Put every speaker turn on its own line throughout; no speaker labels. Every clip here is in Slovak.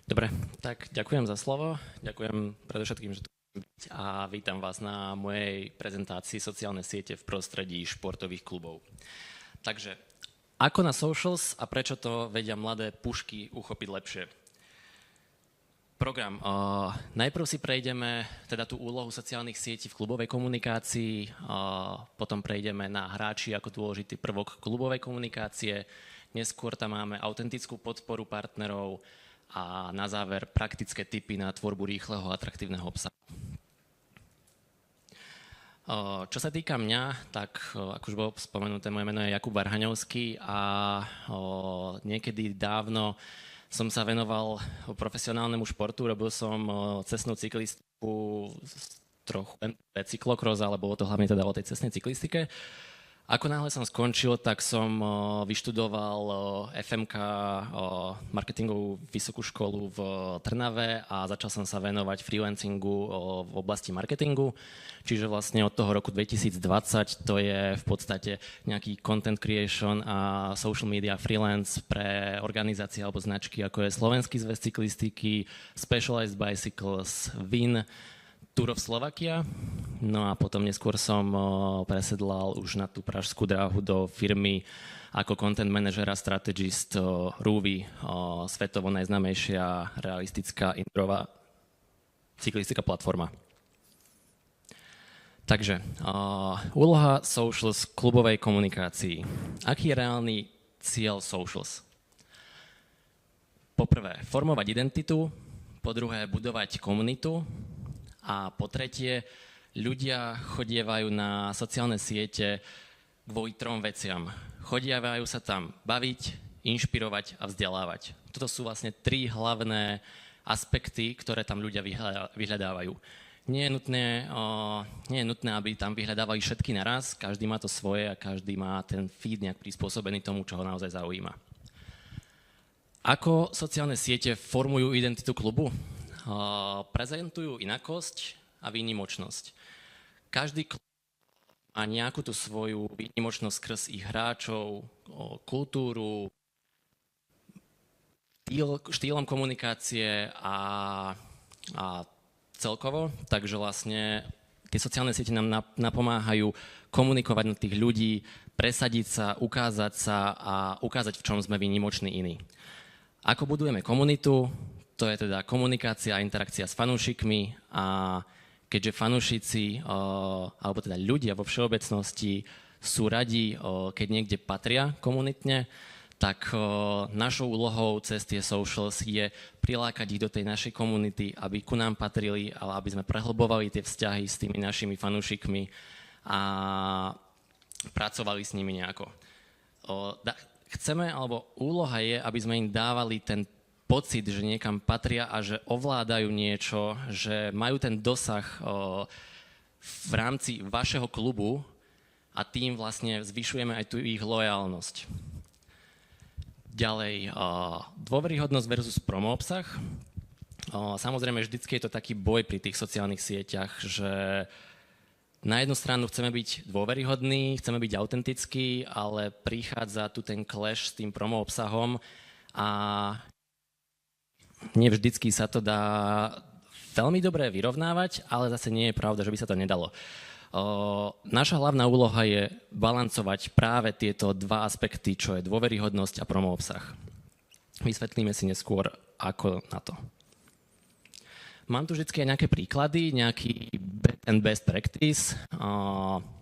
Dobre, tak ďakujem za slovo. Ďakujem predovšetkým, že tu môžem byť a vítam vás na mojej prezentácii sociálne siete v prostredí športových klubov. Takže, ako na socials a prečo to vedia mladé pušky uchopiť lepšie? Program. Najprv si prejdeme teda tú úlohu sociálnych sietí v klubovej komunikácii, potom prejdeme na hráči ako dôležitý prvok klubovej komunikácie, neskôr tam máme autentickú podporu partnerov a na záver praktické tipy na tvorbu rýchleho a atraktívneho obsahu. Čo sa týka mňa, tak ako už bolo spomenuté, moje meno je Jakub Varhaňovský a niekedy dávno som sa venoval profesionálnemu športu, robil som cestnú cyklistiku, trochu cyklokros, ale bolo to hlavne teda o tej cestnej cyklistike. Ako náhle som skončil, tak som vyštudoval FMK, marketingovú vysokú školu v Trnave a začal som sa venovať freelancingu v oblasti marketingu. Čiže vlastne od toho roku 2020 to je v podstate nejaký content creation a social media freelance pre organizácie alebo značky, ako je Slovenský zväz cyklistiky, Specialized Bicycles, VIN, Tour of Slovakia. No a potom neskôr som presedlal už na tú pražskú dráhu do firmy ako content manažer a strategist Ruvi, svetovo najznámejšia realistická indorová cyklistická platforma. Takže, úloha socials v klubovej komunikácii. Aký je reálny cieľ socials? Po prvé, formovať identitu, po druhé, budovať komunitu, a po tretie, ľudia chodievajú na sociálne siete kvôli trom veciam. Chodievajú sa tam baviť, inšpirovať a vzdelávať. Toto sú vlastne tri hlavné aspekty, ktoré tam ľudia vyhľadávajú. Nie je nutné, aby tam vyhľadávali všetky naraz, každý má to svoje a každý má ten feed nejak prispôsobený tomu, čo ho naozaj zaujíma. Ako sociálne siete formujú identitu klubu? Prezentujú inakosť a výnimočnosť. Každý klub má nejakú tú svoju výnimočnosť skrz ich hráčov, kultúru, štýlom komunikácie a celkovo. Takže vlastne tie sociálne siete nám napomáhajú komunikovať na tých ľudí, presadiť sa, ukázať sa a ukázať, v čom sme výnimoční iní. Ako budujeme komunitu? To je teda komunikácia a interakcia s fanúšikmi a keďže fanúšici, alebo teda ľudia vo všeobecnosti sú radi, keď niekde patria komunitne, tak našou úlohou cez tie socials je prilákať ich do tej našej komunity, aby ku nám patrili, ale aby sme prehlbovali tie vzťahy s tými našimi fanúšikmi a pracovali s nimi nejako. Chceme, alebo úloha je, aby sme im dávali ten pocit, že niekam patria a že ovládajú niečo, že majú ten dosah v rámci vašeho klubu a tým vlastne zvyšujeme aj tú ich lojalnosť. Ďalej, dôveryhodnosť versus promo obsah. Samozrejme, vždycky je to taký boj pri tých sociálnych sieťach, že na jednu stranu chceme byť dôveryhodní, chceme byť autentickí, ale prichádza tu ten clash s tým promo obsahom a nie vždycky sa to dá veľmi dobre vyrovnávať, ale zase nie je pravda, že by sa to nedalo. Naša hlavná úloha je balancovať práve tieto dva aspekty, čo je dôveryhodnosť a promo obsah. Vysvetlíme si neskôr, ako na to. Mám tu vždycky aj nejaké príklady, nejaký best practice.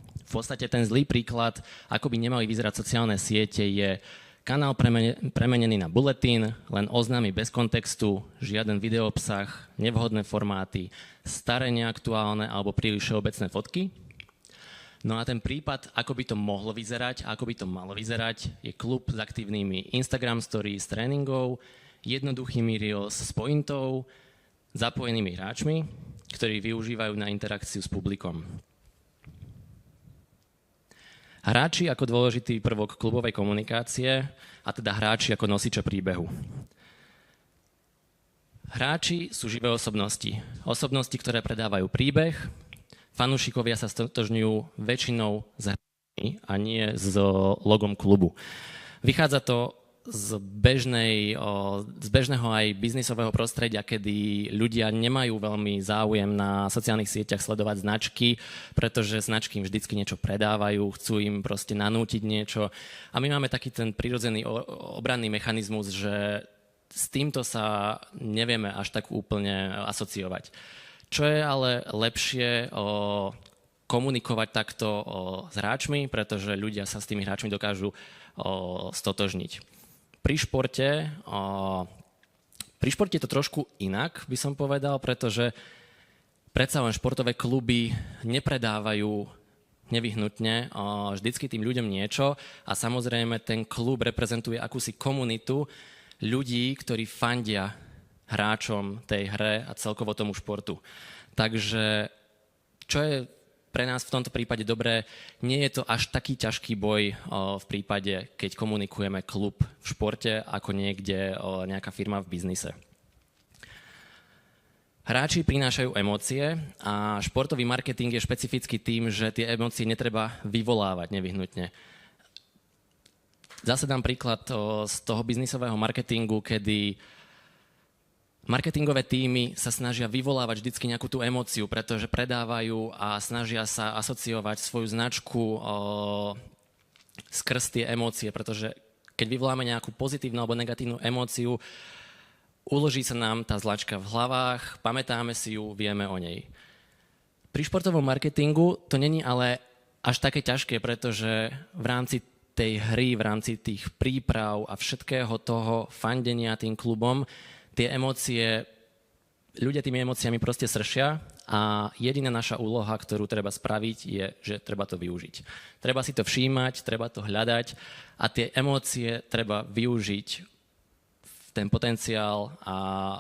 V podstate ten zlý príklad, ako by nemali vyzerať sociálne siete, je kanál premenený na bulletin, len oznámy bez kontextu, žiaden videoobsah, nevhodné formáty, staré neaktuálne alebo príliš všeobecné fotky. No a ten prípad, ako by to mohlo vyzerať, ako by to malo vyzerať, je klub s aktívnymi Instagram stories, tréningov, jednoduchými reels s pointou, zapojenými hráčmi, ktorí využívajú na interakciu s publikom. Hráči ako dôležitý prvok klubovej komunikácie a teda hráči ako nosiče príbehu. Hráči sú živé osobnosti. Osobnosti, ktoré predávajú príbeh. Fanúšikovia sa stotožňujú väčšinou s hráčmi a nie s logom klubu. Vychádza to z bežného aj biznisového prostredia, kedy ľudia nemajú veľmi záujem na sociálnych sieťach sledovať značky, pretože značky im vždycky niečo predávajú, chcú im proste nanútiť niečo. A my máme taký ten prirodzený obranný mechanizmus, že s týmto sa nevieme až tak úplne asociovať. Čo je ale lepšie komunikovať takto s hráčmi, pretože ľudia sa s tými hráčmi dokážu stotožniť. Pri športe je to trošku inak, by som povedal, pretože predsa len športové kluby nepredávajú nevyhnutne vždycky tým ľuďom niečo a samozrejme ten klub reprezentuje akúsi komunitu ľudí, ktorí fandia hráčom tej hre a celkovo tomu športu. Takže čo je pre nás v tomto prípade dobré, nie je to až taký ťažký boj v prípade, keď komunikujeme klub v športe, ako niekde nejaká firma v biznise. Hráči prinášajú emócie a športový marketing je špecifický tým, že tie emócie netreba vyvolávať nevyhnutne. Zase dám príklad z toho biznisového marketingu, kedy marketingové tímy sa snažia vyvolávať vždycky nejakú tú emóciu, pretože predávajú a snažia sa asociovať svoju značku skrz tie emócie, pretože keď vyvoláme nejakú pozitívnu alebo negatívnu emóciu, uloží sa nám tá značka v hlavách, pamätáme si ju, vieme o nej. Pri športovom marketingu to není ale až také ťažké, pretože v rámci tej hry, v rámci tých príprav a všetkého toho fandenia tým klubom, tie emócie, ľudia tými emóciami proste sršia a jediná naša úloha, ktorú treba spraviť, je, že treba to využiť. Treba si to všímať, treba to hľadať a tie emócie treba využiť v ten potenciál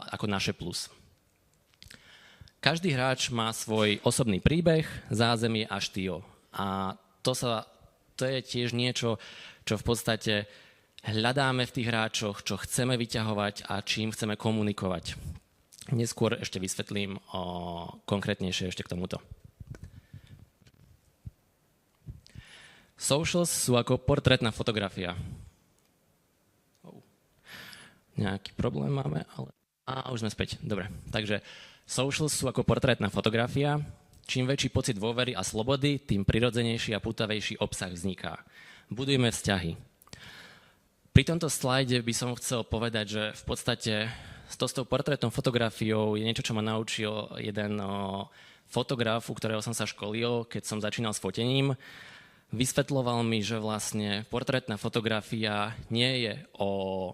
ako naše plus. Každý hráč má svoj osobný príbeh, zázemie a štýl. A to je tiež niečo, čo v podstate hľadáme v tých hráčoch, čo chceme vyťahovať a čím chceme komunikovať. Neskôr ešte vysvetlím konkrétnejšie ešte k tomuto. Socials sú ako portrétna fotografia. Nejaký problém máme, ale... už sme späť. Dobre, takže socials sú ako portrétna fotografia. Čím väčší pocit dôvery a slobody, tým prirodzenejší a pútavejší obsah vzniká. Budujme vzťahy. Pri tomto slajde by som chcel povedať, že v podstate s tou portrétnou fotografiou je niečo, čo ma naučil jeden fotograf, u ktorého som sa školil, keď som začínal s fotením. Vysvetľoval mi, že vlastne portrétna fotografia nie je o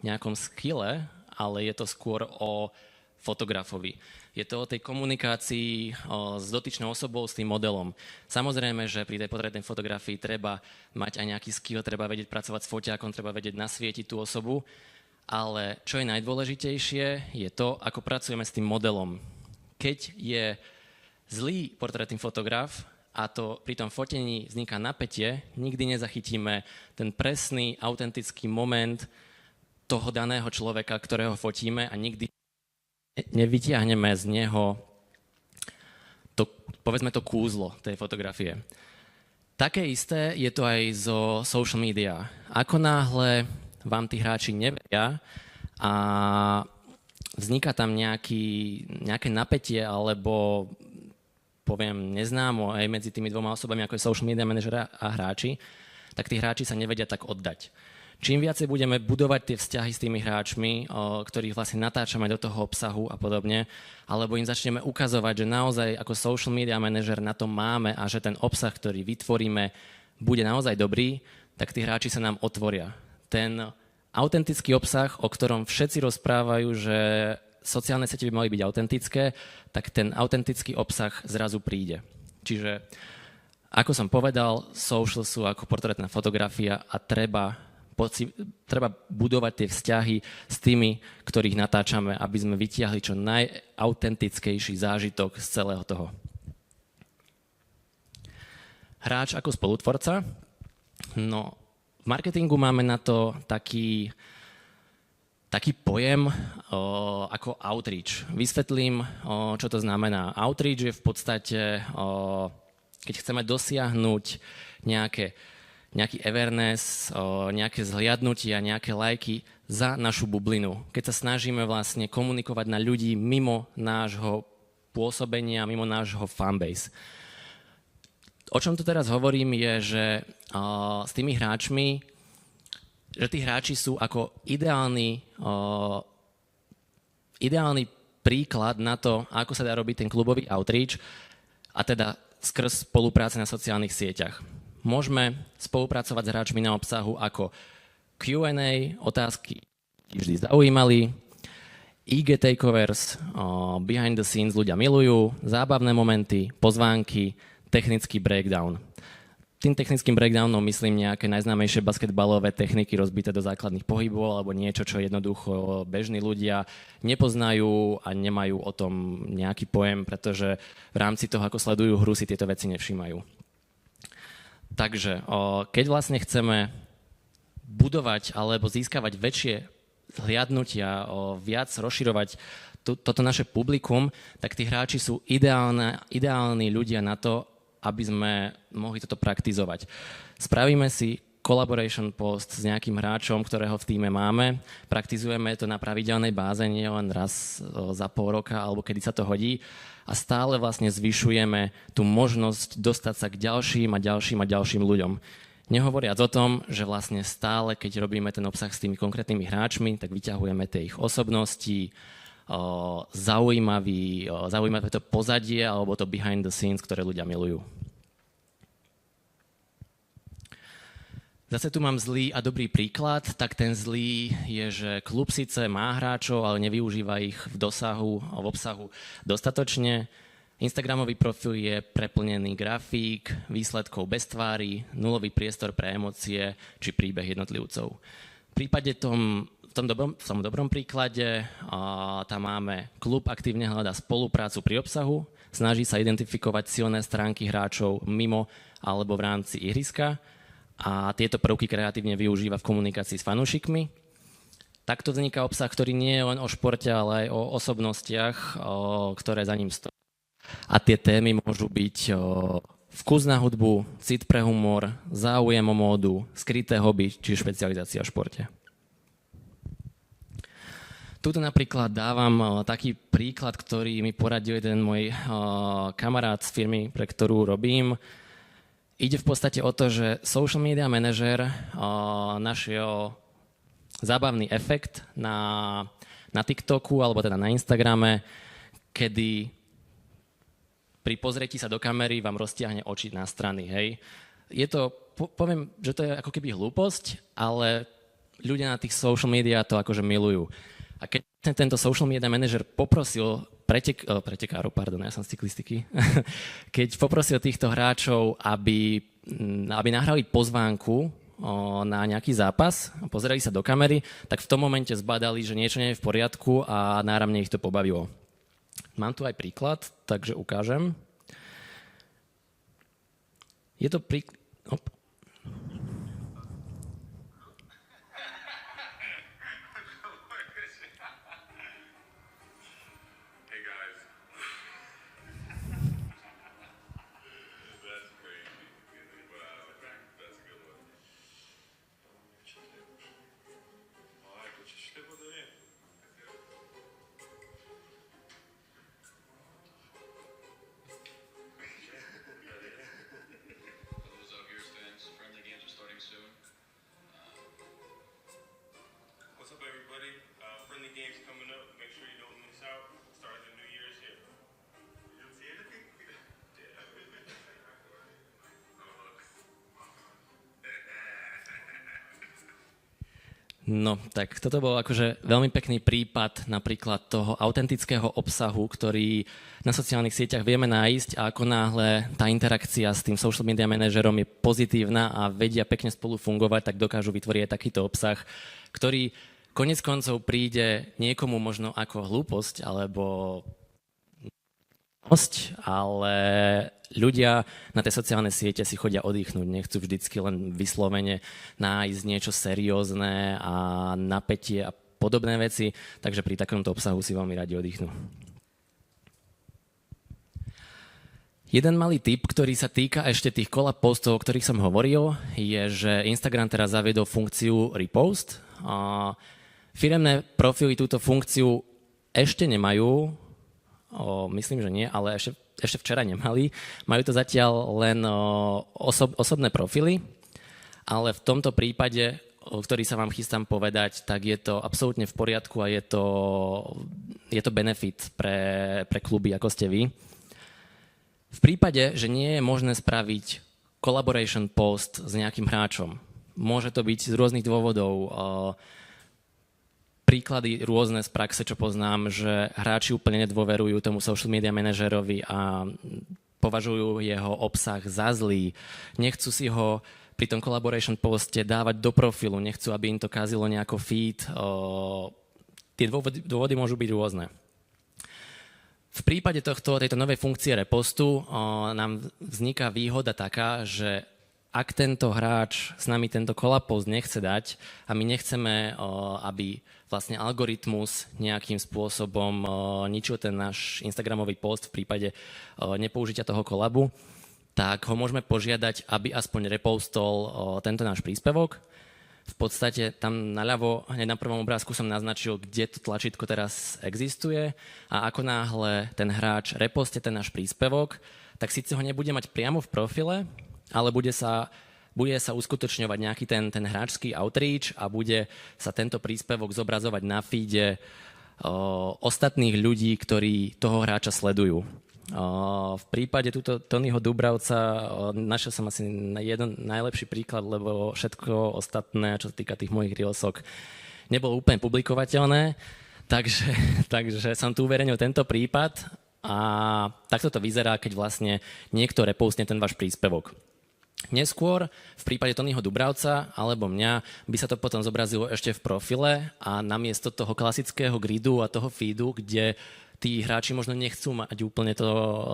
nejakom skille, ale je to skôr o fotografovi. Je to o tej komunikácii s dotyčnou osobou, s tým modelom. Samozrejme, že pri tej portrétnej fotografii treba mať aj nejaký skill, treba vedieť pracovať s foťákom, treba vedieť nasvietiť tú osobu, ale čo je najdôležitejšie, je to, ako pracujeme s tým modelom. Keď je zlý portrétny fotograf a to pri tom fotení vzniká napätie, nikdy nezachytíme ten presný, autentický moment toho daného človeka, ktorého fotíme a nikdy nevytiahneme z neho povedzme to kúzlo tej fotografie. Také isté je to aj zo social media. Ako náhle vám tí hráči neveria a vzniká tam nejaké napätie alebo poviem neznámo aj medzi tými dvoma osobami, ako je social media manažer a hráči, tak tí hráči sa nevedia tak oddať. Čím viacej budeme budovať tie vzťahy s tými hráčmi, ktorých vlastne natáčame do toho obsahu a podobne, alebo im začneme ukazovať, že naozaj ako social media manažer na to máme a že ten obsah, ktorý vytvoríme, bude naozaj dobrý, tak tí hráči sa nám otvoria. Ten autentický obsah, o ktorom všetci rozprávajú, že sociálne siete by mali byť autentické, tak ten autentický obsah zrazu príde. Čiže, ako som povedal, social sú ako portrétna fotografia a treba budovať tie vzťahy s tými, ktorých natáčame, aby sme vytiahli čo najautentickejší zážitok z celého toho. Hráč ako spolutvorca? No, v marketingu máme na to taký pojem ako outreach. Vysvetlím, čo to znamená. Outreach je v podstate, keď chceme dosiahnuť nejaký awareness, nejaké zhliadnutia, nejaké lajky za našu bublinu. Keď sa snažíme vlastne komunikovať na ľudí mimo nášho pôsobenia, mimo nášho fanbase. O čom tu teraz hovorím je, že s tými hráčmi, že tí hráči sú ako ideálny príklad na to, ako sa dá robiť ten klubový outreach, a teda skrz spolupráce na sociálnych sieťach. Môžeme spolupracovať s hráčmi na obsahu ako Q&A, otázky vždy zaujímali, IG takeovers, behind the scenes ľudia milujú, zábavné momenty, pozvánky, technický breakdown. Tým technickým breakdownom myslím nejaké najznámejšie basketbalové techniky rozbité do základných pohybov alebo niečo, čo jednoducho bežní ľudia nepoznajú a nemajú o tom nejaký pojem, pretože v rámci toho, ako sledujú hru, si tieto veci nevšímajú. Takže keď vlastne chceme budovať alebo získavať väčšie zhliadnutia, viac rozširovať toto naše publikum, tak tí hráči sú ideálni ľudia na to, aby sme mohli toto praktizovať. Spravíme si collaboration post s nejakým hráčom, ktorého v tíme máme, praktizujeme to na pravidelnej báze, nie len raz za pol roka, alebo kedy sa to hodí, a stále vlastne zvyšujeme tú možnosť dostať sa k ďalším a ďalším a ďalším ľuďom. Nehovoriac o tom, že vlastne stále, keď robíme ten obsah s tými konkrétnymi hráčmi, tak vyťahujeme tie ich osobnosti, zaujímavé to pozadie alebo to behind the scenes, ktoré ľudia milujú. Zase tu mám zlý a dobrý príklad. Tak ten zlý je, že klub síce má hráčov, ale nevyužíva ich v obsahu dostatočne. Instagramový profil je preplnený grafík, výsledkov bez tvári, nulový priestor pre emócie či príbeh jednotlivcov. V prípade v tom dobrom príklade tam máme klub aktívne hľadá spoluprácu pri obsahu, snaží sa identifikovať silné stránky hráčov mimo alebo v rámci ihriska a tieto prvky kreatívne využíva v komunikácii s fanúšikmi. Takto vzniká obsah, ktorý nie je len o športe, ale aj o osobnostiach, ktoré za ním stojí. A tie témy môžu byť vkus na hudbu, cit pre humor, záujem o módu, skryté hobby či špecializácia v športe. Tuto napríklad dávam taký príklad, ktorý mi poradil jeden môj kamarát z firmy, pre ktorú robím. Ide v podstate o to, že social media manažer našiel zábavný efekt na TikToku, alebo teda na Instagrame, kedy pri pozretí sa do kamery vám roztiahne oči na strany. Hej. Je to, poviem, že to je ako keby hlúposť, ale ľudia na tých social media to akože milujú. A keď tento social media manager poprosil pretekárov, ja som z cyklistiky, keď poprosil týchto hráčov, aby nahrali pozvánku na nejaký zápas, pozerali sa do kamery, tak v tom momente zbadali, že niečo nie je v poriadku a náramne ich to pobavilo. Mám tu aj príklad, takže ukážem. Je to príklad... No, tak toto bol akože veľmi pekný prípad napríklad toho autentického obsahu, ktorý na sociálnych sieťach vieme nájsť a ako náhle tá interakcia s tým social media manažerom je pozitívna a vedia pekne spolu fungovať, tak dokážu vytvoriť takýto obsah, ktorý konec koncov príde niekomu možno ako hlúposť alebo ale ľudia na tie sociálne siete si chodia oddychnúť, nechcú vždycky len vyslovene nájsť niečo seriózne a napätie a podobné veci, takže pri takomto obsahu si veľmi radi oddychnú. Jeden malý tip, ktorý sa týka ešte tých collab postov, o ktorých som hovoril, je, že Instagram teraz zaviedol funkciu repost. Firemné profily túto funkciu ešte nemajú, myslím, že nie, ale ešte včera nemali. Majú to zatiaľ len osobné profily, ale v tomto prípade, o ktorý sa vám chystám povedať, tak je to absolútne v poriadku a je to benefit pre kluby, ako ste vy. V prípade, že nie je možné spraviť collaboration post s nejakým hráčom, môže to byť z rôznych dôvodov. Príklady rôzne z praxe, čo poznám, že hráči úplne nedôverujú tomu social media manažerovi a považujú jeho obsah za zlý. Nechcú si ho pri tom collaboration poste dávať do profilu, nechcú, aby im to kazilo nejako feed. Tie dôvody môžu byť rôzne. V prípade tejto novej funkcie repostu nám vzniká výhoda taká, že ak tento hráč s nami tento collab post nechce dať a my nechceme, aby vlastne algoritmus nejakým spôsobom ničil ten náš Instagramový post v prípade nepoužitia toho collabu, tak ho môžeme požiadať, aby aspoň repostol tento náš príspevok. V podstate tam naľavo, hneď na prvom obrázku som naznačil, kde to tlačítko teraz existuje a ako náhle ten hráč reposte ten náš príspevok, tak síce ho nebude mať priamo v profile, ale bude sa uskutočňovať nejaký ten hráčský outreach a bude sa tento príspevok zobrazovať na feede ostatných ľudí, ktorí toho hráča sledujú. V prípade Tonyho Dubravca našiel som asi jeden najlepší príklad, lebo všetko ostatné, čo sa týka tých mojich reelsok, nebolo úplne publikovateľné, takže som tu uverejnil tento prípad a takto to vyzerá, keď vlastne niekto repostne ten váš príspevok. Neskôr, v prípade Tonyho Dubravca alebo mňa, by sa to potom zobrazilo ešte v profile a namiesto toho klasického gridu a toho feedu, kde tí hráči možno nechcú mať úplne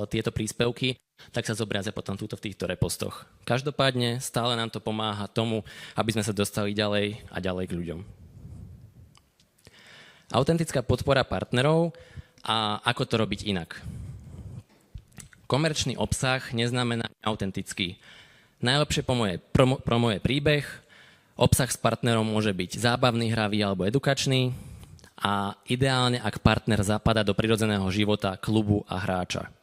tieto príspevky, tak sa zobrazia potom v týchto repostoch. Každopádne stále nám to pomáha tomu, aby sme sa dostali ďalej a ďalej k ľuďom. Autentická podpora partnerov a ako to robiť inak. Komerčný obsah neznamená autentický. Najlepšie promo je príbeh, obsah s partnerom môže byť zábavný, hravý alebo edukačný a ideálne, ak partner zapadá do prirodzeného života klubu a hráča.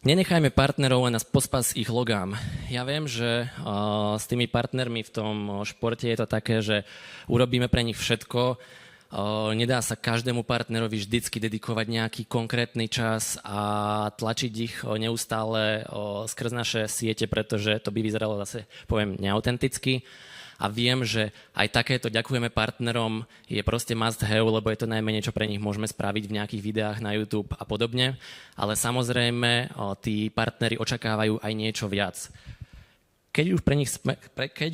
Nenechajme partnerov len na pospas ich logám. Ja viem, že s tými partnermi v tom športe je to také, že urobíme pre nich všetko. Nedá sa každému partnerovi vždycky dedikovať nejaký konkrétny čas a tlačiť ich neustále skrz naše siete, pretože to by vyzeralo zase, poviem, neautenticky. A viem, že aj takéto ďakujeme partnerom je proste must have, lebo je to najmenej, čo pre nich môžeme spraviť v nejakých videách na YouTube a podobne. Ale samozrejme, tí partneri očakávajú aj niečo viac. Keď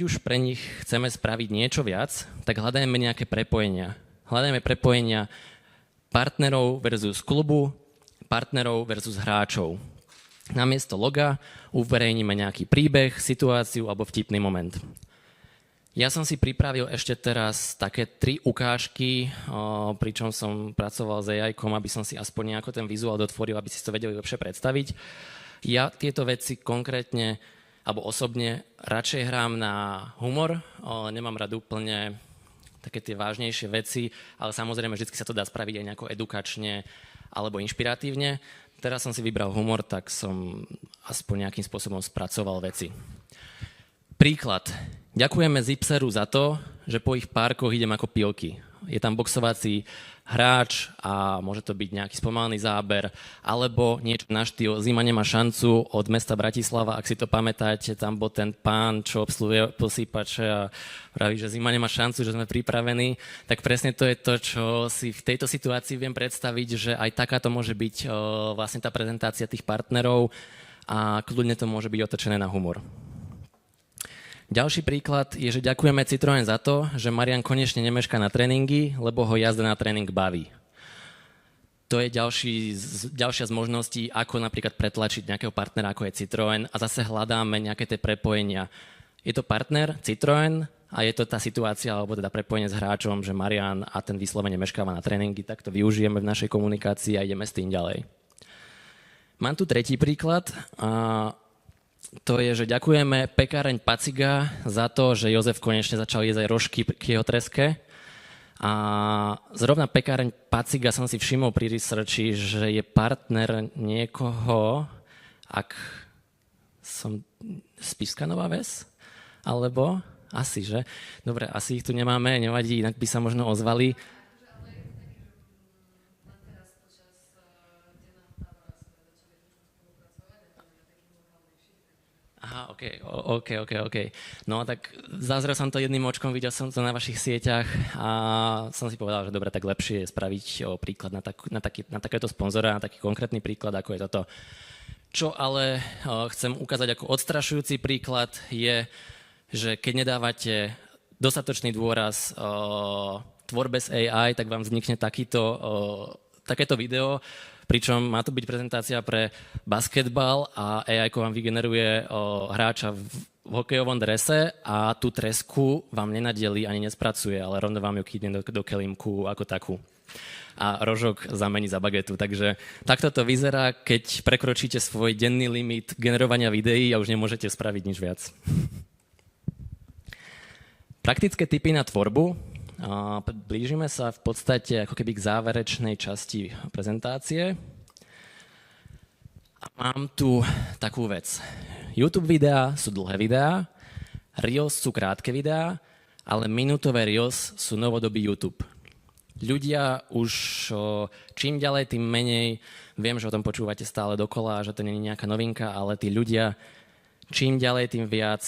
už pre nich chceme spraviť niečo viac, tak hľadajme nejaké prepojenia. Hľadajme prepojenia partnerov versus klubu, partnerov versus hráčov. Namiesto loga uverejníme nejaký príbeh, situáciu alebo vtipný moment. Ja som si pripravil ešte teraz také 3 ukážky, pričom som pracoval s AI-kom, aby som si aspoň nejako ten vizuál dotvoril, aby si to vedeli lepšie predstaviť. Ja tieto veci konkrétne, alebo osobne, radšej hrám na humor, nemám rád úplne také tie vážnejšie veci, ale samozrejme vždy sa to dá spraviť aj nejako edukačne alebo inšpiratívne. Teraz som si vybral humor, tak som aspoň nejakým spôsobom spracoval veci. Príklad. Ďakujeme Zipseru za to, že po ich párkoch idem ako pilky. Je tam boxovací hráč a môže to byť nejaký spomalený záber, alebo niečo na štýl Zima nemá šancu od mesta Bratislava, ak si to pamätáte, tam bol ten pán, čo obsluhuje posýpače a praví, že Zima nemá šancu, že sme pripravení, tak presne to je to, čo si v tejto situácii viem predstaviť, že aj takáto môže byť vlastne tá prezentácia tých partnerov a kľudne to môže byť otočené na humor. Ďalší príklad je, že ďakujeme Citroën za to, že Marian konečne nemešká na tréningy, lebo ho jazda na tréning baví. To je ďalšia z možností, ako napríklad pretlačiť nejakého partnera, ako je Citroën a zase hľadáme nejaké tie prepojenia. Je to partner Citroën a je to tá situácia, alebo teda prepojenie s hráčom, že Marian a ten vyslovene meškáva na tréningy, tak to využijeme v našej komunikácii a ideme s tým ďalej. Mám tu tretí príklad. A to je, že ďakujeme pekáreň Paciga za to, že Jozef konečne začal jesť aj rožky k jeho treske. A zrovna pekáreň Paciga som si všimol pri researchi, že je partner niekoho, ak som Spišská Nová Ves? Alebo? Asi, že? Dobre, asi ich tu nemáme, nevadí, inak by sa možno ozvali. Aha, OK. No tak zázrel som to jedným očkom, videl som to na vašich sieťach a som si povedal, že dobre, tak lepšie je spraviť príklad na takéto sponzora, na taký konkrétny príklad, ako je toto. Čo ale chcem ukázať ako odstrašujúci príklad je, že keď nedávate dostatočný dôraz tvorbe z AI, tak vám vznikne takéto video, pričom má to byť prezentácia pre basketbal a AI-ko vám vygeneruje hráča v hokejovom drese a tú tresku vám nenadelí ani nespracuje, ale rovno vám ju kýdne do kelímku ako takú. A rožok zamení za bagetu. Takže takto to vyzerá, keď prekročíte svoj denný limit generovania videí a už nemôžete spraviť nič viac. Praktické tipy na tvorbu. Blížime sa v podstate ako keby k záverečnej časti prezentácie. A mám tu takú vec. YouTube videá sú dlhé videá, Reels sú krátke videá, ale minútové Reels sú novodobý YouTube. Ľudia už čím ďalej, tým menej, viem, že o tom počúvate stále dokola, že to nie je nejaká novinka, ale tí ľudia čím ďalej, tým viac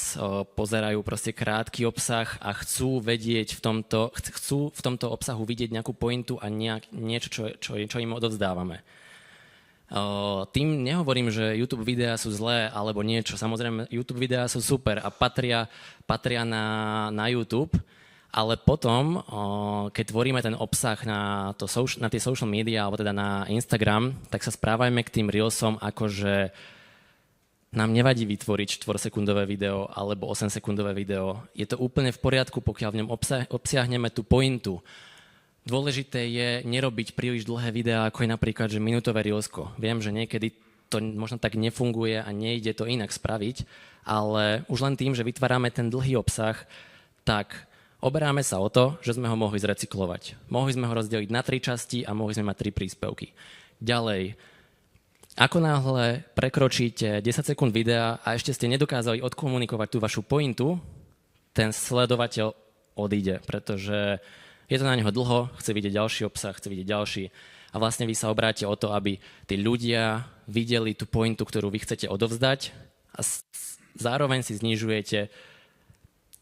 pozerajú proste krátky obsah a chcú vedieť chcú v tomto obsahu vidieť nejakú pointu a niečo, čo im odovzdávame. Tým nehovorím, že YouTube videá sú zlé alebo niečo. Samozrejme, YouTube videá sú super a patria na YouTube, ale potom, keď tvoríme ten obsah na tie social media alebo teda na Instagram, tak sa správajme k tým Reelsom akože nám nevadí vytvoriť 4-sekundové video alebo 8-sekundové video. Je to úplne v poriadku, pokiaľ v ňom obsiahneme tú pointu. Dôležité je nerobiť príliš dlhé videá, ako je napríklad, že minútové reelsko. Viem, že niekedy to možno tak nefunguje a nejde to inak spraviť, ale už len tým, že vytvárame ten dlhý obsah, tak oberáme sa o to, že sme ho mohli zrecyklovať. Mohli sme ho rozdeliť na 3 časti a mohli sme mať 3 príspevky. Ďalej, ako náhle prekročíte 10 sekúnd videa a ešte ste nedokázali odkomunikovať tú vašu pointu, ten sledovateľ odíde, pretože je to na neho dlho, chce vidieť ďalší obsah, chce vidieť ďalší a vlastne vy sa obráte o to, aby tí ľudia videli tú pointu, ktorú vy chcete odovzdať a zároveň si znižujete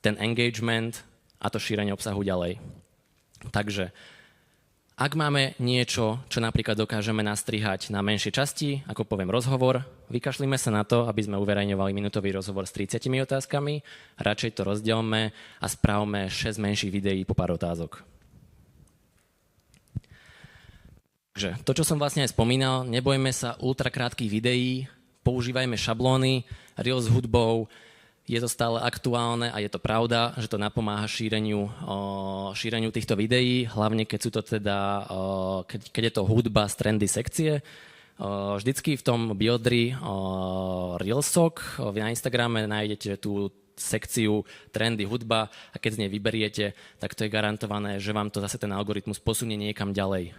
ten engagement a to šírenie obsahu ďalej. Takže ak máme niečo, čo napríklad dokážeme nastrihať na menšie časti, ako poviem rozhovor, vykašlíme sa na to, aby sme uverejňovali minútový rozhovor s 30 otázkami, radšej to rozdielme a spravme 6 menších videí po pár otázok. Takže to, čo som vlastne aj spomínal, nebojme sa ultrakrátkych videí, používajme šablóny, reel s hudbou, je to stále aktuálne a je to pravda, že to napomáha šíreniu týchto videí, hlavne keď sú to teda, keď je to hudba z trendy sekcie. Vždycky v tom biodri Reelsok na Instagrame nájdete tú sekciu trendy hudba a keď z nej vyberiete, tak to je garantované, že vám to zase ten algoritmus posunie niekam ďalej.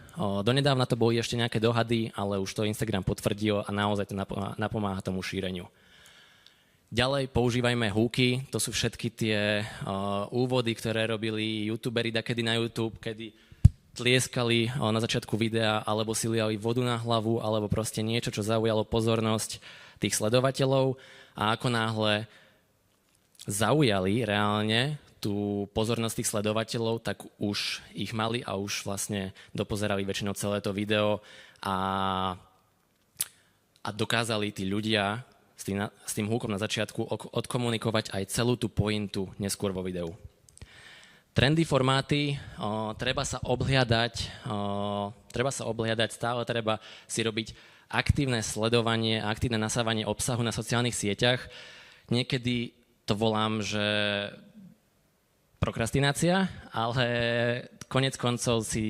Donedávna to boli ešte nejaké dohady, ale už to Instagram potvrdil a naozaj to napomáha tomu šíreniu. Ďalej používajme hooky, to sú všetky tie úvody, ktoré robili youtuberi dakedy na YouTube, kedy tlieskali na začiatku videa, alebo si liali vodu na hlavu, alebo proste niečo, čo zaujalo pozornosť tých sledovateľov a ako náhle zaujali reálne tú pozornosť tých sledovateľov, tak už ich mali a už vlastne dopozerali väčšinou celé to video a dokázali tí ľudia s tým hookom na začiatku odkomunikovať aj celú tú pointu neskôr vo videu. Trendy formáty, treba sa obhliadať, stále treba si robiť aktívne sledovanie a aktívne nasávanie obsahu na sociálnych sieťach. Niekedy to volám, že prokrastinácia, ale konec koncov si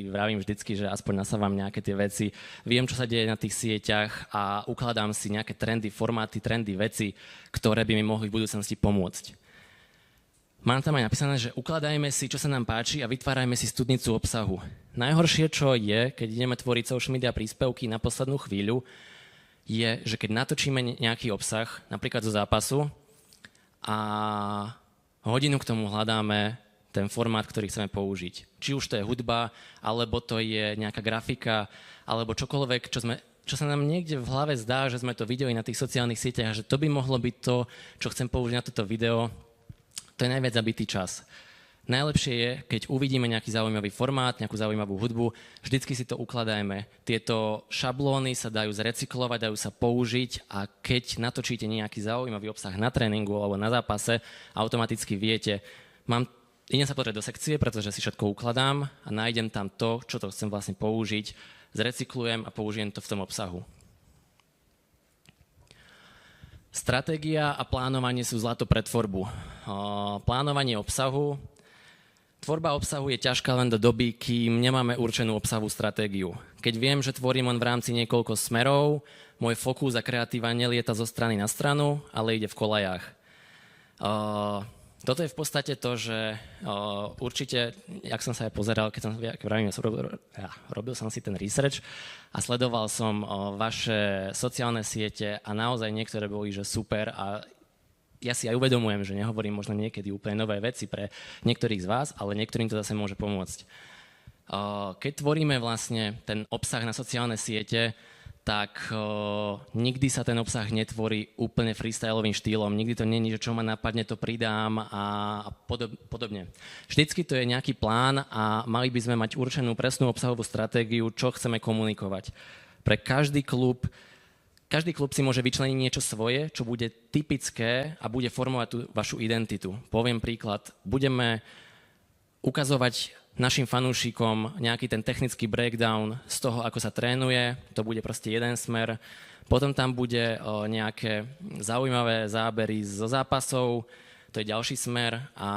vravím vždycky, že aspoň nasávam nejaké tie veci, viem, čo sa deje na tých sieťach a ukladám si nejaké trendy, formáty, trendy, veci, ktoré by mi mohli v budúcnosti pomôcť. Mám tam aj napísané, že ukladajme si, čo sa nám páči a vytvárajme si studnicu obsahu. Najhoršie, čo je, keď ideme tvoriť social media príspevky na poslednú chvíľu, je, že keď natočíme nejaký obsah, napríklad zo zápasu, a hodinu k tomu hľadáme ten formát, ktorý chceme použiť. Či už to je hudba, alebo to je nejaká grafika, alebo čokoľvek, čo sa nám niekde v hlave zdá, že sme to videli na tých sociálnych sieťach, že to by mohlo byť to, čo chcem použiť na toto video, to je najviac zabitý čas. Najlepšie je, keď uvidíme nejaký zaujímavý formát, nejakú zaujímavú hudbu, vždycky si to ukladajme. Tieto šablóny sa dajú zrecyklovať, dajú sa použiť a keď natočíte nejaký zaujímavý obsah na tréningu alebo na zápase, automaticky viete, idem sa pozrieť do sekcie, pretože si všetko ukladám a nájdem tam to, čo to chcem vlastne použiť, zrecyklujem a použijem to v tom obsahu. Stratégia a plánovanie sú zlato pre tvorbu. Plánovanie obsahu. Tvorba obsahu je ťažká len do doby, kým nemáme určenú obsahovú stratégiu. Keď viem, že tvorím len v rámci niekoľko smerov, môj fokus a kreatíva nelieta zo strany na stranu, ale ide v kolajách. Toto je v podstate to, že určite, jak som sa aj pozeral, robil som si ten research a sledoval som vaše sociálne siete a naozaj niektoré boli, že super a ja si aj uvedomujem, že nehovorím možno niekedy úplne nové veci pre niektorých z vás, ale niektorým to zase môže pomôcť. Keď tvoríme vlastne ten obsah na sociálne siete, tak nikdy sa ten obsah netvorí úplne freestylovým štýlom. Nikdy to nie je, že čo ma napadne, to pridám a podobne. Vždycky to je nejaký plán a mali by sme mať určenú presnú obsahovú stratégiu, čo chceme komunikovať. Pre každý klub si môže vyčleniť niečo svoje, čo bude typické a bude formovať tú vašu identitu. Poviem príklad, budeme ukazovať našim fanúšikom nejaký ten technický breakdown z toho, ako sa trénuje, to bude proste jeden smer. Potom tam bude nejaké zaujímavé zábery zo zápasov, to je ďalší smer a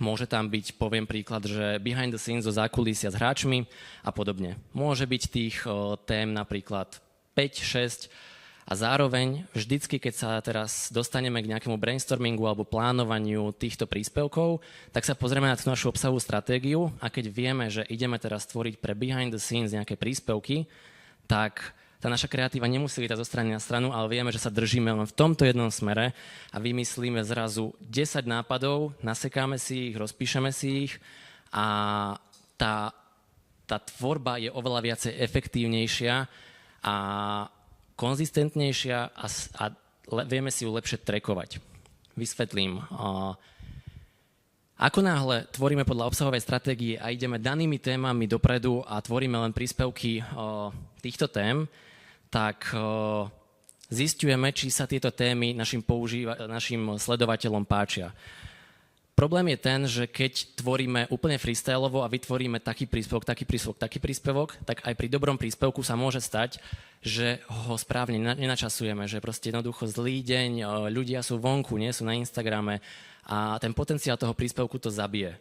môže tam byť, poviem príklad, že behind the scenes zo zákulisia s hráčmi a podobne. Môže byť tých tém napríklad 5, 6 a zároveň vždycky, keď sa teraz dostaneme k nejakému brainstormingu alebo plánovaniu týchto príspevkov, tak sa pozrieme na tú našu obsahovú stratégiu a keď vieme, že ideme teraz tvoriť pre behind the scenes nejaké príspevky, tak tá naša kreatíva nemusí lietať zo strany na stranu, ale vieme, že sa držíme len v tomto jednom smere a vymyslíme zrazu 10 nápadov, nasekáme si ich, rozpíšeme si ich a tá tvorba je oveľa viacej efektívnejšia a konzistentnejšia a vieme si ju lepšie trackovať. Vysvetlím. Ako náhle tvoríme podľa obsahovej stratégie a ideme danými témami dopredu a tvoríme len príspevky týchto tém, tak zisťujeme, či sa tieto témy našim sledovateľom páčia. Problém je ten, že keď tvoríme úplne freestyleovo a vytvoríme taký príspevok, tak aj pri dobrom príspevku sa môže stať, že ho správne nenačasujeme, že proste jednoducho zlý deň, ľudia sú vonku, nie sú na Instagrame a ten potenciál toho príspevku to zabije.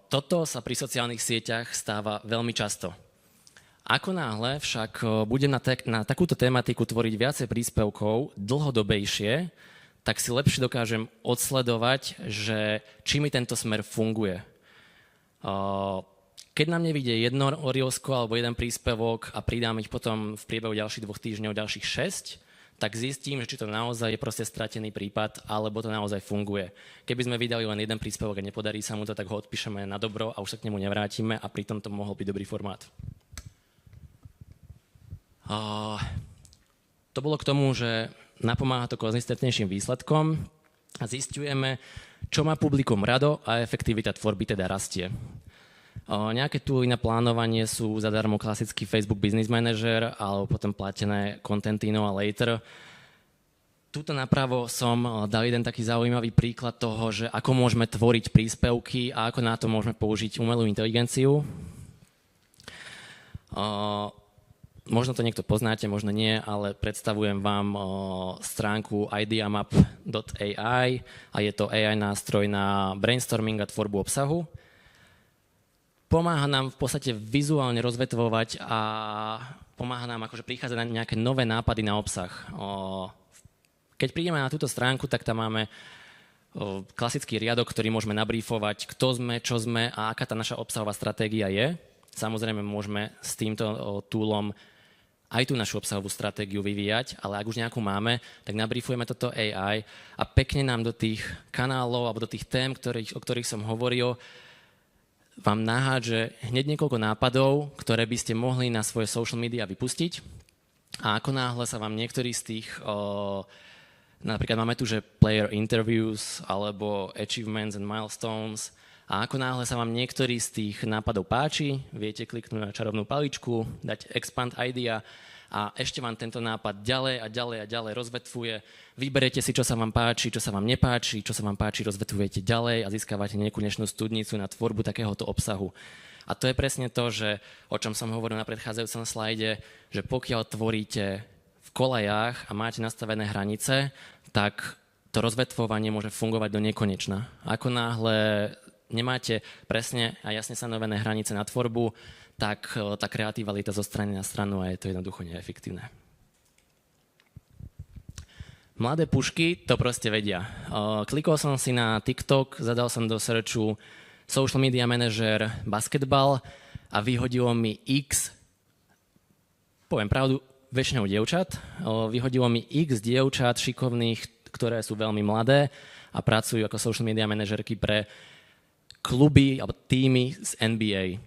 Toto sa pri sociálnych sieťach stáva veľmi často. Ako náhle však budem na takúto tematiku tvoriť viacej príspevkov dlhodobejšie, tak si lepšie dokážem odsledovať, že či mi tento smer funguje. Keď nám nevidie jedno reelsko alebo jeden príspevok a pridám ich potom v priebehu ďalších 2 týždňov ďalších 6, tak zistím, že či to naozaj je proste stratený prípad, alebo to naozaj funguje. Keby sme vydali len jeden príspevok a nepodarí sa mu to, tak ho odpíšeme na dobro a už sa k nemu nevrátime a pritom to mohol byť dobrý formát. To bolo k tomu, že napomáha to konzistentnejším výsledkom a zisťujeme, čo má publikum rado a efektivita tvorby teda rastie. Nejaké tooly na plánovanie sú zadarmo klasický Facebook Business Manager alebo potom platené Contentino a Later. Tuto napravo som dal jeden taký zaujímavý príklad toho, že ako môžeme tvoriť príspevky a ako na to môžeme použiť umelú inteligenciu. Možno to niekto poznáte, možno nie, ale predstavujem vám stránku ideamap.ai a je to AI nástroj na brainstorming a tvorbu obsahu. pomáha nám v podstate vizuálne rozvetvovať a pomáha nám akože prichádzať na nejaké nové nápady na obsah. Keď prídeme na túto stránku, tak tam máme klasický riadok, ktorý môžeme nabrífovať, kto sme, čo sme a aká tá naša obsahová stratégia je. Samozrejme, môžeme s týmto toolom aj tú našu obsahovú stratégiu vyvíjať, ale ak už nejakú máme, tak nabrífujeme toto AI a pekne nám do tých kanálov alebo do tých tém, o ktorých som hovoril, vám nahádže hneď niekoľko nápadov, ktoré by ste mohli na svoje social media vypustiť. A ako náhle sa vám niektorý z tých, napríklad máme tu, že player interviews alebo achievements and milestones, a ako náhle sa vám niektorý z tých nápadov páči, viete kliknúť na čarovnú paličku, dať expand idea a ešte vám tento nápad ďalej a ďalej a ďalej rozvetvuje. Vyberete si, čo sa vám páči, čo sa vám nepáči, čo sa vám páči, rozvetvujete ďalej a získavate nekonečnú studnicu na tvorbu takéhoto obsahu. A to je presne to, že, o čom som hovoril na predchádzajúcom slajde, že pokiaľ tvoríte v kolajách a máte nastavené hranice, tak to rozvetvovanie môže fungovať do nekonečna. Ako náhle nemáte presne a jasne stanovené hranice na tvorbu, tak tá kreativita zo strany na stranu a je to jednoducho neefektívne. Mladé pušky to proste vedia. Klikol som si na TikTok, zadal som do searchu social media manager basketbal a vyhodilo mi poviem pravdu, väčšinou dievčat, vyhodilo mi x dievčat šikovných, ktoré sú veľmi mladé a pracujú ako social media manažerky pre kluby alebo týmy z NBA.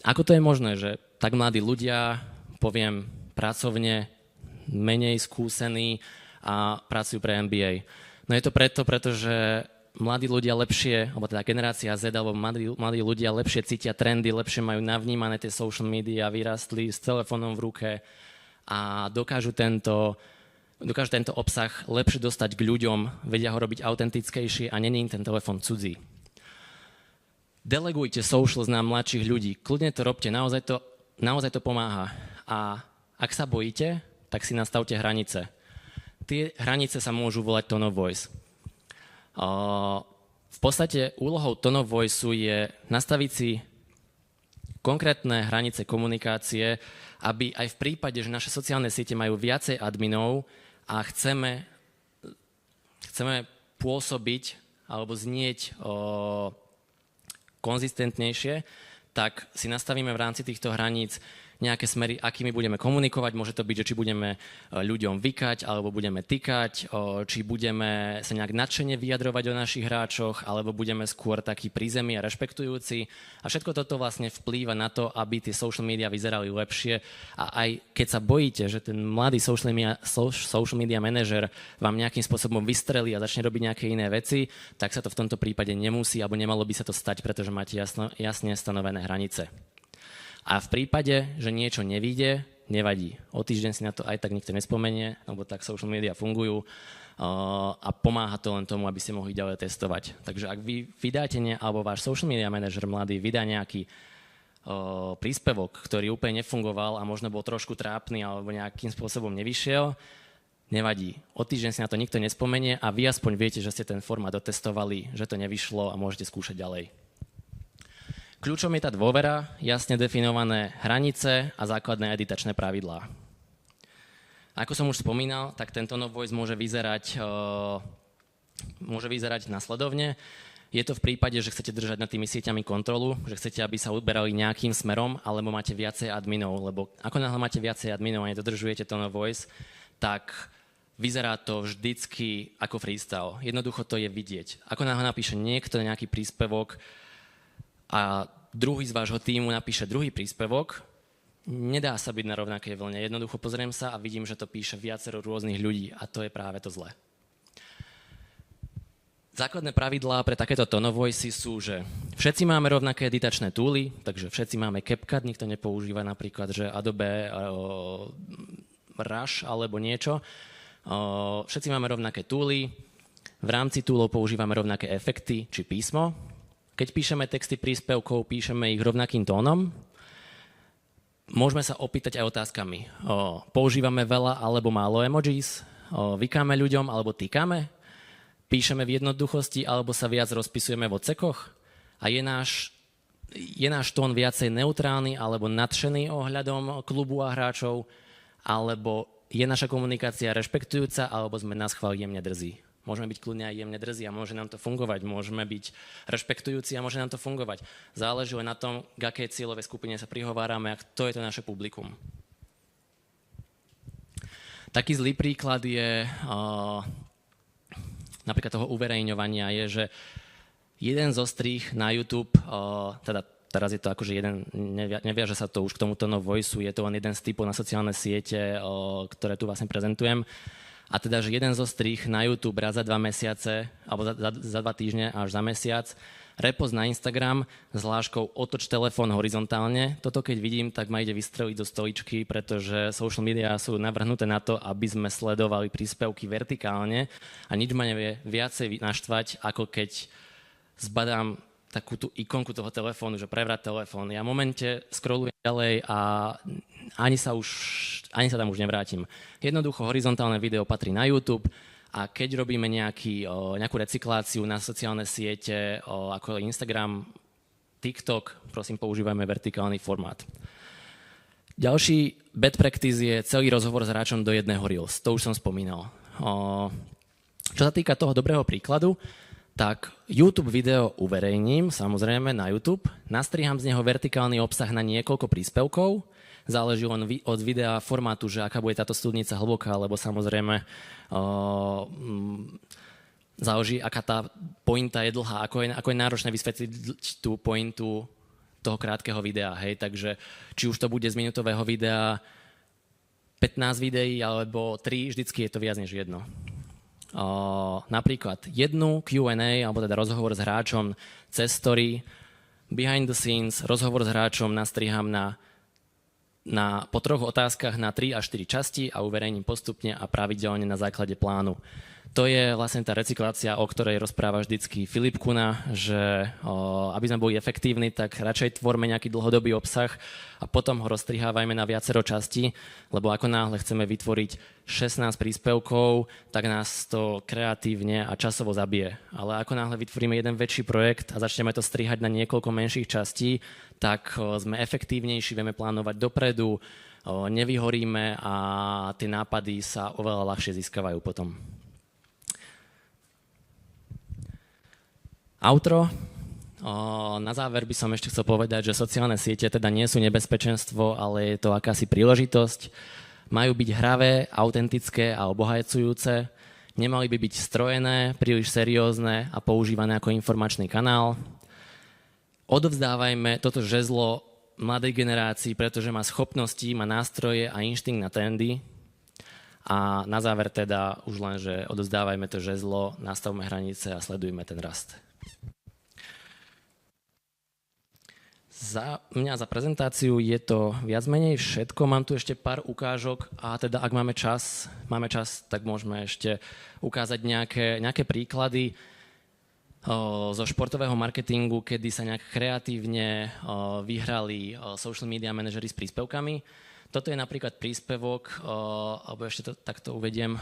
Ako to je možné, že tak mladí ľudia, poviem pracovne, menej skúsení a pracujú pre NBA? No je to pretože mladí ľudia lepšie, alebo teda generácia Z, alebo mladí ľudia lepšie cítia trendy, lepšie majú navnímané tie social media, vyrastli s telefónom v ruke a dokážu tento obsah lepšie dostať k ľuďom, vedia ho robiť autentickejšie a není im ten telefón cudzí. Delegujte socials na mladších ľudí. Kľudne to robte, naozaj to pomáha. A ak sa bojíte, tak si nastavte hranice. Tie hranice sa môžu volať tone of voice. V podstate úlohou tone of voice je nastaviť si konkrétne hranice komunikácie, aby aj v prípade, že naše sociálne siete majú viacej adminov a chceme pôsobiť alebo znieť konzistentnejšie, tak si nastavíme v rámci týchto hraníc nejaké smery, akými budeme komunikovať. Môže to byť, že či budeme ľuďom vykať, alebo budeme tykať, či budeme sa nejak nadšene vyjadrovať o našich hráčoch, alebo budeme skôr takí prízemí a rešpektujúci. A všetko toto vlastne vplýva na to, aby tie social media vyzerali lepšie. A aj keď sa bojíte, že ten mladý social media manažer vám nejakým spôsobom vystrelí a začne robiť nejaké iné veci, tak sa to v tomto prípade nemusí, alebo nemalo by sa to stať, pretože máte jasne stanovené hranice. A v prípade, že niečo nevyjde, nevadí. O týždeň si na to aj tak nikto nespomenie, lebo tak social media fungujú a pomáha to len tomu, aby ste mohli ďalej testovať. Takže ak vy vydáte, alebo váš social media manager mladý vydá nejaký príspevok, ktorý úplne nefungoval a možno bol trošku trápny alebo nejakým spôsobom nevyšiel, nevadí. O týždeň si na to nikto nespomenie a vy aspoň viete, že ste ten formát dotestovali, že to nevyšlo a môžete skúšať ďalej. Kľúčom je tá dôvera, jasne definované hranice a základné editačné pravidlá. Ako som už spomínal, tak tento tone of voice môže vyzerať nasledovne. Je to v prípade, že chcete držať nad tými sieťami kontrolu, že chcete, aby sa uberali nejakým smerom, alebo máte viacej adminov, lebo ako náhle máte viacej adminov a nedodržujete tone of voice, tak vyzerá to vždycky ako freestyle. Jednoducho to je vidieť. Ako náhle napíše niekto nejaký príspevok a druhý z vášho tímu napíše druhý príspevok, nedá sa byť na rovnakej vlne. Jednoducho pozriem sa a vidím, že to píše viacero rôznych ľudí a to je práve to zlé. Základné pravidlá pre takéto tone of voice sú, že všetci máme rovnaké editačné tooly, takže všetci máme CapCut, nikto nepoužíva napríklad, že Adobe Rush alebo niečo. Všetci máme rovnaké tooly, v rámci toolov používame rovnaké efekty či písmo. Keď píšeme texty príspevkov, píšeme ich rovnakým tónom. Môžeme sa opýtať aj otázkami. Používame veľa alebo málo emojis? Vykáme ľuďom alebo týkame? Píšeme v jednoduchosti alebo sa viac rozpisujeme v odsekoch? A je náš je náš tón viacej neutrálny alebo nadšený ohľadom klubu a hráčov, alebo je naša komunikácia rešpektujúca, alebo sme naschvál jemne drzí. Môžeme byť kľudne aj jemne drzí a môže nám to fungovať. Môžeme byť rešpektujúci a môže nám to fungovať. Záleží len na tom, k akej cieľovej skupine sa prihovárame a kto je to naše publikum. Taký zlý príklad je napríklad toho uverejňovania je, že jeden zo strých na YouTube, teda teraz je to akože jeden, neviaže sa to už k tomuto No Voiceu, je to len jeden z typov na sociálne siete, ktoré tu vlastne prezentujem. A teda, že jeden zo strých na YouTube raz za 2 mesiace, alebo za 2 týždne až za mesiac, repost na Instagram s hláškou otoč telefón horizontálne. Toto keď vidím, tak ma ide vystreliť do stoličky, pretože social media sú navrhnuté na to, aby sme sledovali príspevky vertikálne a nič ma nevie viacej naštvať, ako keď zbadám takú tú ikonku toho telefónu, že prevrať telefón. Ja v momente scrollujem ďalej a ani sa tam už nevrátim. Jednoducho horizontálne video patrí na YouTube a keď robíme nejakú recykláciu na sociálne siete, ako Instagram, TikTok, prosím, používajme vertikálny formát. Ďalší bad practice je celý rozhovor s hráčom do jedného Reels. To už som spomínal. Čo sa týka toho dobrého príkladu, tak YouTube video uverejním, samozrejme na YouTube, nastriham z neho vertikálny obsah na niekoľko príspevkov, záleží len od videa formátu, že aká bude táto studnica hlboká, lebo samozrejme záleží, aká tá pointa je dlhá, ako je náročné vysvetliť tú pointu toho krátkeho videa, hej, takže či už to bude z minútového videa 15 videí alebo 3, vždycky je to viac než jedno. Napríklad jednu Q&A, alebo teda rozhovor s hráčom cez story, behind the scenes, rozhovor s hráčom nastriham po 3 otázkach na 3 až 4 časti a uverejním postupne a pravidelne na základe plánu. To je vlastne tá recyklácia, o ktorej rozpráva vždycky Filip Kuna, že aby sme boli efektívni, tak radšej tvorme nejaký dlhodobý obsah a potom ho rozstrihávajme na viacero častí, lebo ako náhle chceme vytvoriť 16 príspevkov, tak nás to kreatívne a časovo zabije. Ale ako náhle vytvoríme jeden väčší projekt a začneme to strihať na niekoľko menších častí, tak sme efektívnejší, vieme plánovať dopredu, nevyhoríme a tie nápady sa oveľa ľahšie získavajú potom. Outro. Na záver by som ešte chcel povedať, že sociálne siete teda nie sú nebezpečenstvo, ale je to akási príležitosť. Majú byť hravé, autentické a obohacujúce. Nemali by byť strojené, príliš seriózne a používané ako informačný kanál. Odovzdávajme toto žezlo mladej generácii, pretože má schopnosti, má nástroje a inštinkt na trendy. A na záver teda už len, že odovzdávajme to žezlo, nastavme hranice a sledujme ten rast. Za mňa, za prezentáciu je to viac menej všetko. Mám tu ešte pár ukážok a teda ak máme čas, tak môžeme ešte ukázať nejaké príklady zo športového marketingu, kedy sa nejak kreatívne vyhrali social media manažery s príspevkami. Toto je napríklad príspevok, alebo ešte to takto uvediem.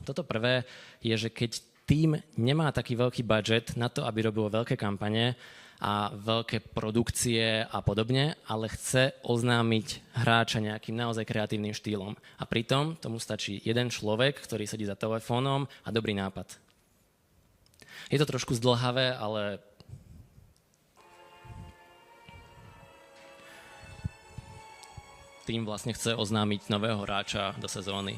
Toto prvé je, že keď tým nemá taký veľký budget na to, aby robilo veľké kampane a veľké produkcie a podobne, ale chce oznámiť hráča nejakým naozaj kreatívnym štýlom. A pritom tomu stačí jeden človek, ktorý sedí za telefónom a dobrý nápad. Je to trošku zdĺhavé, ale tým vlastne chce oznámiť nového hráča do sezóny.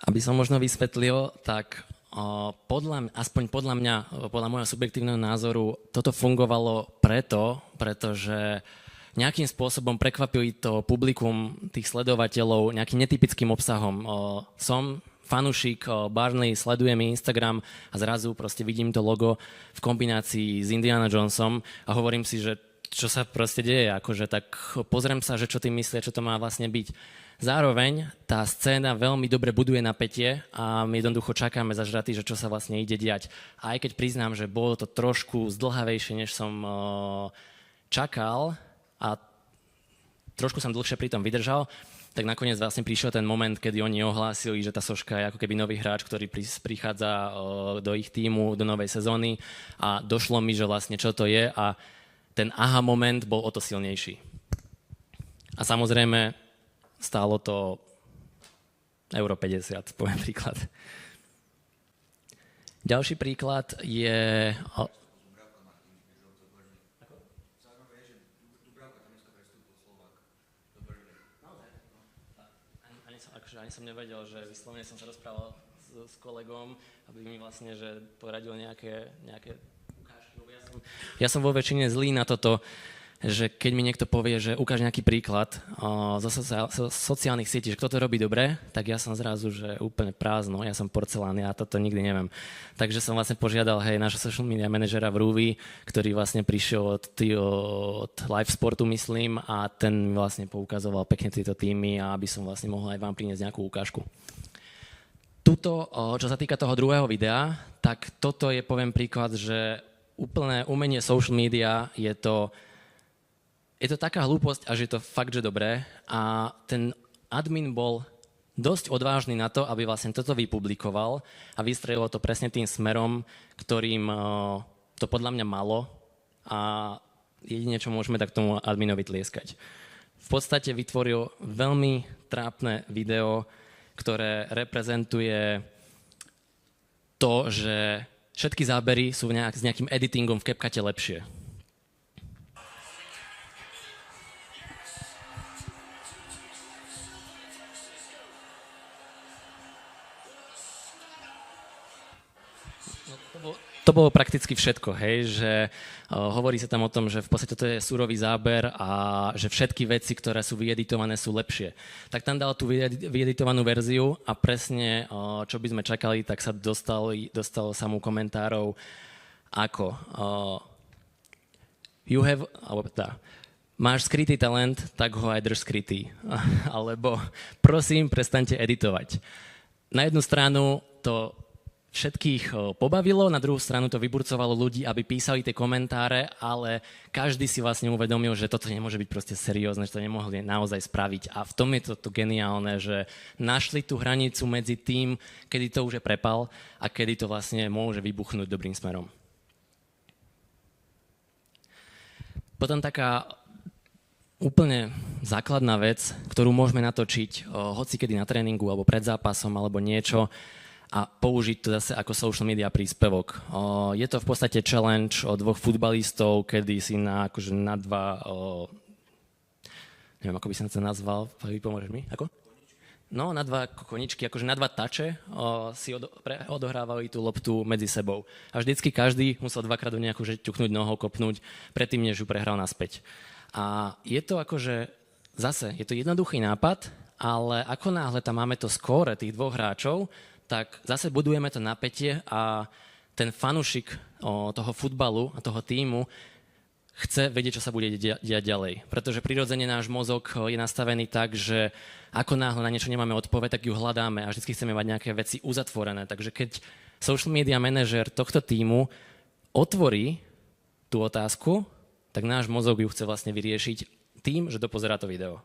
Aby som možno vysvetlil, tak aspoň podľa mňa, podľa môjho subjektívneho názoru, toto fungovalo pretože nejakým spôsobom prekvapili to publikum tých sledovateľov nejakým netypickým obsahom. Som fanúšik Barney, sledujem Instagram a zrazu proste vidím to logo v kombinácii s Indiana Jonesom a hovorím si, že čo sa proste deje, akože tak pozriem sa, že čo tým myslia, čo to má vlastne byť. Zároveň tá scéna veľmi dobre buduje napätie a my jednoducho čakáme zažratí, že čo sa vlastne ide diať. A aj keď priznám, že bolo to trošku zdĺhavejšie, než som čakal a trošku som dlhšie pri tom vydržal, tak nakoniec vlastne prišiel ten moment, kedy oni ohlásili, že tá soška je ako keby nový hráč, ktorý prichádza do ich tímu, do novej sezóny a došlo mi, že vlastne čo to je a ten aha moment bol o to silnejší. A samozrejme stálo to euro 50, poviem príklad. Ďalší príklad je... Ani som nevedel, že vyslovene som sa rozprával s kolegom, aby mi vlastne že poradil nejaké ukážky. Ja som vo väčšine zlý na toto, že keď mi niekto povie, že ukáž nejaký príklad zo sociálnych sietí, že kto to robí dobre, tak ja som zrazu, že úplne prázdno, ja som porcelán, ja toto nikdy neviem. Takže som vlastne požiadal, nášho social media manažera v Ruvi, ktorý vlastne prišiel od live sportu, myslím, a ten mi vlastne poukazoval pekne tieto týmy a aby som vlastne mohol aj vám priniesť nejakú ukážku. Tuto, čo sa týka toho druhého videa, tak toto je, poviem príklad, že úplné umenie social media je to taká hlúposť, až je to fakt, že dobré. A ten admin bol dosť odvážny na to, aby vlastne toto vypublikoval a vystrelilo to presne tým smerom, ktorým to podľa mňa malo. A jedine, čo môžeme, tak tomu adminovi tlieskať. V podstate vytvoril veľmi trápne video, ktoré reprezentuje to, že všetky zábery sú s nejakým editingom v CapCute lepšie. To bolo prakticky všetko, že hovorí sa tam o tom, že v podstate to je surový záber a že všetky veci, ktoré sú vyeditované, sú lepšie. Tak tam dal tú vyeditovanú verziu a presne, čo by sme čakali, tak sa dostalo samú komentárov ako máš skrytý talent, tak ho aj drž skrytý. Alebo prosím, prestaňte editovať. Na jednu stranu to všetkých pobavilo, na druhú stranu to vyburcovalo ľudí, aby písali tie komentáre, ale každý si vlastne uvedomil, že toto nemôže byť proste seriózne, že to nemohli naozaj spraviť. A v tom je to geniálne, že našli tú hranicu medzi tým, kedy to už je prepal a kedy to vlastne môže vybuchnúť dobrým smerom. Potom taká úplne základná vec, ktorú môžeme natočiť hocikedy na tréningu alebo pred zápasom alebo niečo, a použiť to zase ako social media príspevok. Je to v podstate challenge od dvoch futbalistov, kedy si na dva, neviem, ako by som to nazval, pomôžeš mi? Ako? No, na dva koničky, na dva tače si odohrávali tú loptu medzi sebou. A vždycky každý musel dvakrát do nejakú ťuknúť nohou, kopnúť, predtým, než ju prehral naspäť. A je to zase, je to jednoduchý nápad, ale ako náhle tam máme to skóre tých dvoch hráčov, tak zase budujeme to napätie a ten fanúšik toho futbalu a toho tímu chce vedieť, čo sa bude diať ďalej. Pretože prirodzene náš mozog je nastavený tak, že ako náhle na niečo nemáme odpoveď, tak ju hľadáme a vždy chceme mať nejaké veci uzatvorené. Takže keď social media manažer tohto tímu otvorí tú otázku, tak náš mozog ju chce vlastne vyriešiť tým, že dopozerá to video.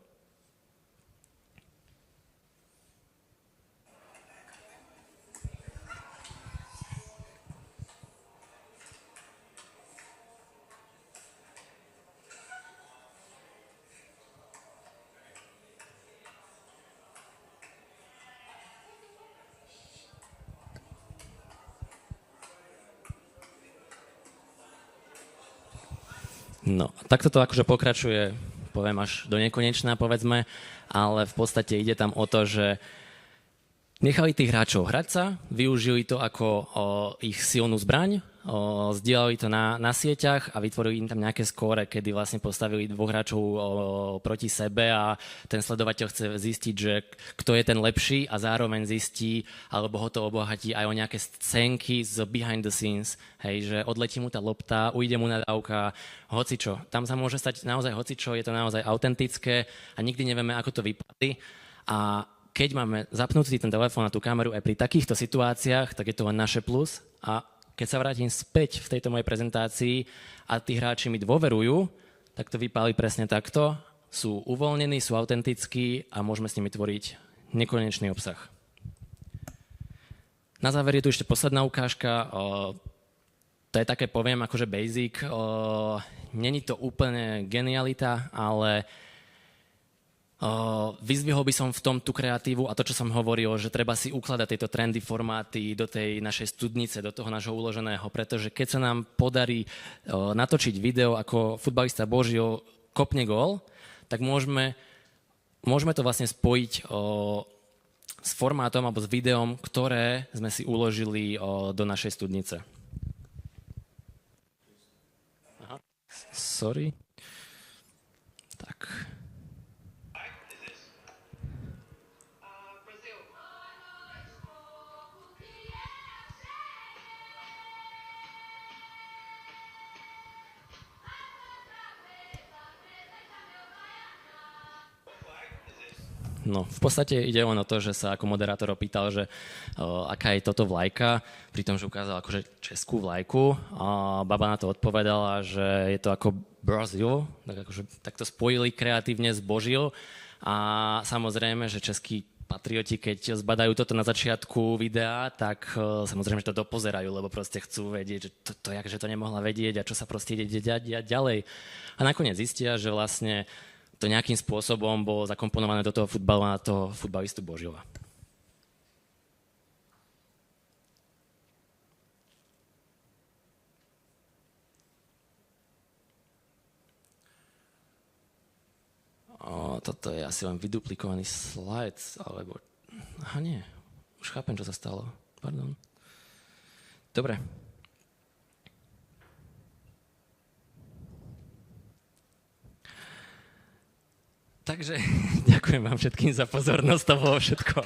No, takto to pokračuje, poviem až do nekonečná, povedzme, ale v podstate ide tam o to, že Nechali tých hráčov hrať sa, využili to ako ich silnú zbraň, zdieľali to na sieťach a vytvorili im tam nejaké skóre, kedy vlastne postavili dvoch hráčov proti sebe a ten sledovateľ chce zistiť, že kto je ten lepší a zároveň zistí, alebo ho to obohatí aj o nejaké scénky z behind the scenes, hej, že odletí mu tá lopta, ujde mu nadávka, hocičo. Tam sa môže stať naozaj hocičo, je to naozaj autentické a nikdy nevieme, ako to vypadí. A keď máme zapnúť ten telefón a tú kameru aj pri takýchto situáciách, tak je to len naše plus. A keď sa vrátim späť v tejto mojej prezentácii a tí hráči mi dôverujú, tak to vypáli presne takto. Sú uvoľnení, sú autentickí a môžeme s nimi tvoriť nekonečný obsah. Na záver je tu ešte posledná ukážka. To je také, poviem, akože basic. Není to úplne genialita, ale vyzdvihol by som v tom tú kreatívu a to, čo som hovoril, že treba si ukladať tieto trendy, formáty do tej našej studnice, do toho nášho uloženého, pretože keď sa nám podarí natočiť video, ako futbalista Božio kopne gól, tak môžeme to vlastne spojiť s formátom alebo s videom, ktoré sme si uložili do našej studnice. Aha. Sorry. Tak. No, v podstate ide len o to, že sa ako moderátor opýtal, že aká je toto vlajka, pri tom, že ukázal akože českú vlajku a baba na to odpovedala, že je to ako Brazil, tak akože takto spojili kreatívne s Božil a samozrejme, že českí patrioti, keď zbadajú toto na začiatku videa, tak samozrejme, že to dopozerajú, lebo proste chcú vedieť, že že to nemohla vedieť a čo sa proste ide diať ďalej. A nakoniec zistia, že vlastne to nejakým spôsobom bolo zakomponované do toho futbalu na toho futbalistu Božila. Toto je asi len vyduplikovaný slajd, alebo... Aha, nie. Už chápem, čo sa stalo. Pardon. Dobre. Takže ďakujem vám všetkým za pozornosť, to bolo všetko.